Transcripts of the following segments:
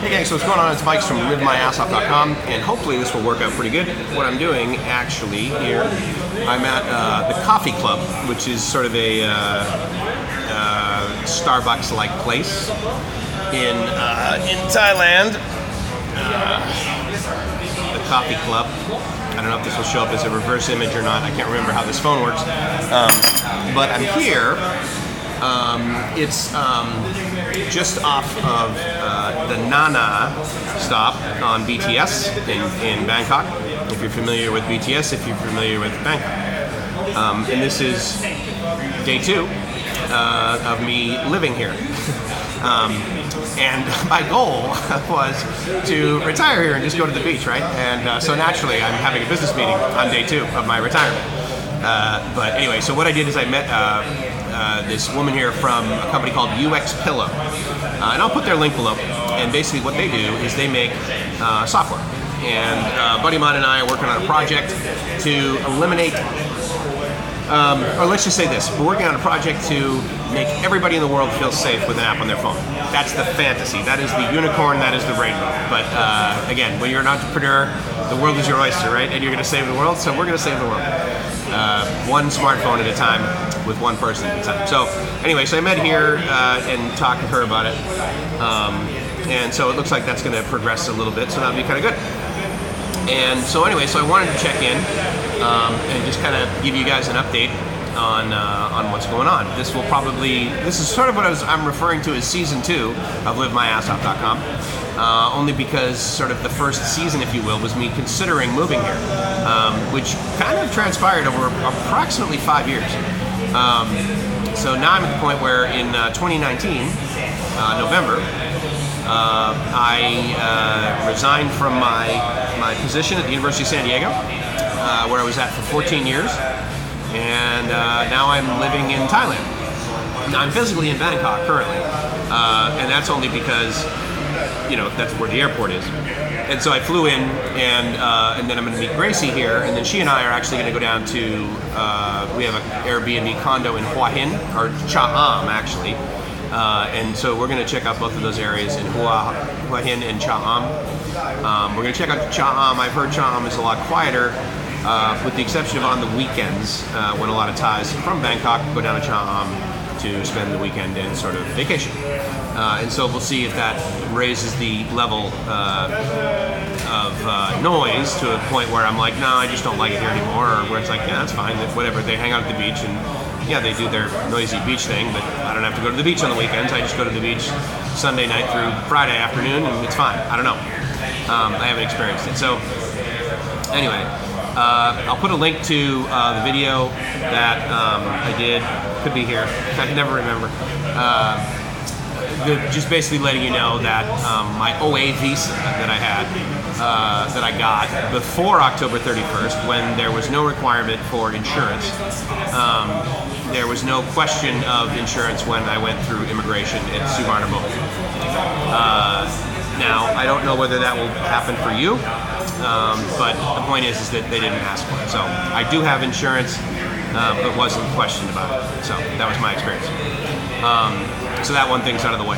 Hey gang, so what's going on? It's Mike from livemyassoff.com, and hopefully this will work out pretty good. What I'm doing actually here, I'm at the Coffee Club, which is sort of a Starbucks-like place in Thailand. The Coffee Club. I don't know if this will show up as a reverse image or not. I can't remember how this phone works. But I'm here. It's just off of the Nana stop on BTS in Bangkok. If you're familiar with BTS, if you're familiar with Bangkok. And this is day 2 of me living here. And my goal was to retire here and just go to the beach, right? And so naturally, I'm having a business meeting on day 2 of my retirement. But anyway, so what I did is I met this woman here from a company called UX Pillow. And I'll put their link below. And basically what they do is they make software. And a buddy of mine and I are working on a project to eliminate, or let's just say this, we're working on a project to make everybody in the world feel safe with an app on their phone. That's the fantasy. That is the unicorn, that is the rainbow. But again, when you're an entrepreneur, the world is your oyster, right? And you're going to save the world, so we're going to save the world. One smartphone at a time with one person at a time. So anyway, so I met here and talked with her about it. And so it looks like that's going to progress a little bit, so that'll be kind of good. And so anyway, so I wanted to check in and just kind of give you guys an update on what's going on. This is sort of what I'm referring to as season 2 of livemyassoff.com, only because sort of the first season, if you will, was me considering moving here, which kind of transpired over approximately 5 years. So now I'm at the point where in 2019, November, I resigned from my position at the University of San Diego, where I was at for 14 years. And now I'm living in Thailand. Now I'm physically in Bangkok currently, and that's only because, you know, that's where the airport is. And so I flew in, and then I'm going to meet Gracie here, and then she and I are actually going to go down to, we have an Airbnb condo in Hyatt, or Cha Am actually, and so we're going to check out both of those areas in Hyatt and Cha Am. We're going to check out Cha Am. I've heard Cha Am is a lot quieter. With the exception of on the weekends, when a lot of Thais from Bangkok go down to Cha Am to spend the weekend in sort of vacation. And so we'll see if that raises the level of noise to a point where I'm like, no, I just don't like it here anymore, or where it's like, yeah, that's fine, whatever, they hang out at the beach, and yeah, they do their noisy beach thing, but I don't have to go to the beach on the weekends. I just go to the beach Sunday night through Friday afternoon, and it's fine. I don't know. I haven't experienced it. So anyway, I'll put a link to the video that I did. Could be here. I can never remember. Just basically letting you know that my OA visa that I had, that I got before October 31st, when there was no requirement for insurance, there was no question of insurance when I went through immigration at Suvarnabhumi. Now, I don't know whether that will happen for you. But the point is that they didn't ask for it. So I do have insurance, but wasn't questioned about it. So that was my experience. So that one thing's out of the way.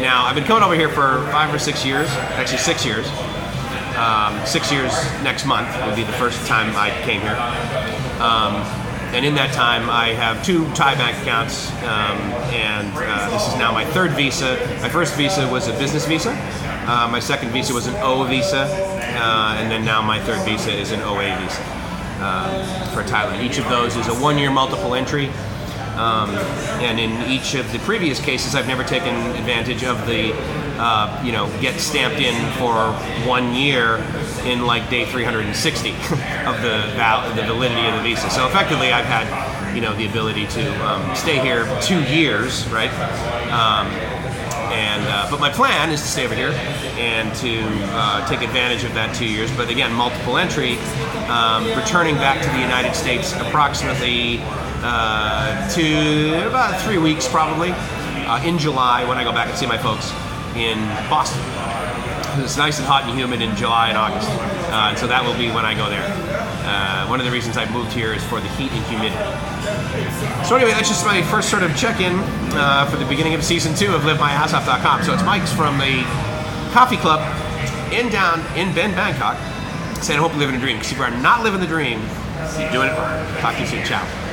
Now, I've been coming over here for 5 or 6 years, actually 6 years. 6 years next month would be the first time I came here. And in that time, I have 2 Thai bank accounts, and this is now my 3rd visa. My first visa was a business visa. My second visa was an O visa, and then now my 3rd visa is an OA visa for Thailand. Each of those is a 1-year multiple entry, and in each of the previous cases, I've never taken advantage of the, get stamped in for 1 year in like day 360 of the validity of the visa. So effectively, I've had, the ability to stay here 2 years, right? But my plan is to stay over here and to take advantage of that 2 years. But again, multiple entry, returning back to the United States approximately to about 3 weeks probably in July when I go back and see my folks in Boston. It's nice and hot and humid in July and August, and so that will be when I go there. One of the reasons I moved here is for the heat and humidity. So anyway, that's just my first sort of check-in for the beginning of season 2 of livemyassoff.com. So it's Mike's from the coffee club in Bangkok. Saying I hope you live in a dream, because if you are not living the dream, you're doing it wrong. Talk to you soon. Ciao.